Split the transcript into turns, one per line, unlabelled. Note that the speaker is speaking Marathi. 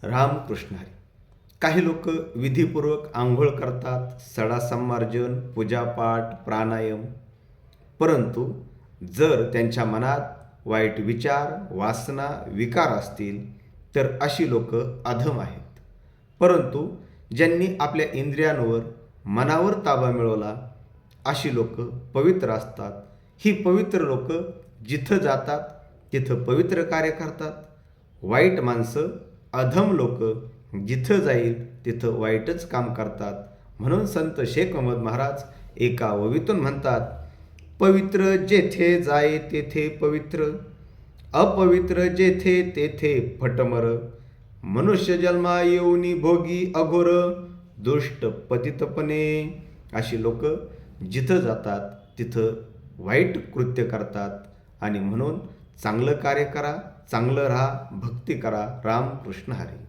रामकृष्ण हरी. काही लोक विधीपूर्वक आंघोळ करतात, सडा संमार्जन, पूजापाठ, प्राणायाम. परंतु जर त्यांच्या मनात वाईट विचार, वासना, विकार असतील तर अशी लोक अधम आहेत. परंतु ज्यांनी आपल्या इंद्रियांवर, मनावर ताबा मिळवला अशी लोक पवित्र असतात. ही पवित्र लोक जिथं जातात तिथं पवित्र कार्य करतात. वाईट माणसं, अधम लोक जिथं जाईल तिथं वाईटच काम करतात. म्हणून संत शेख महमद महाराज एका ओवीतून म्हणतात, पवित्र जेथे जाय तेथे पवित्र, अपवित्र जेथे तेथे फटमर. मनुष्य जन्मा येऊनी भोगी अघोर, दुष्ट पतितपणे. अशी लोक जिथं जातात तिथं वाईट कृत्य करतात. आणि म्हणून चांगलं कार्य करा, चांगलं राहा, भक्ती करा. रामकृष्ण हरी.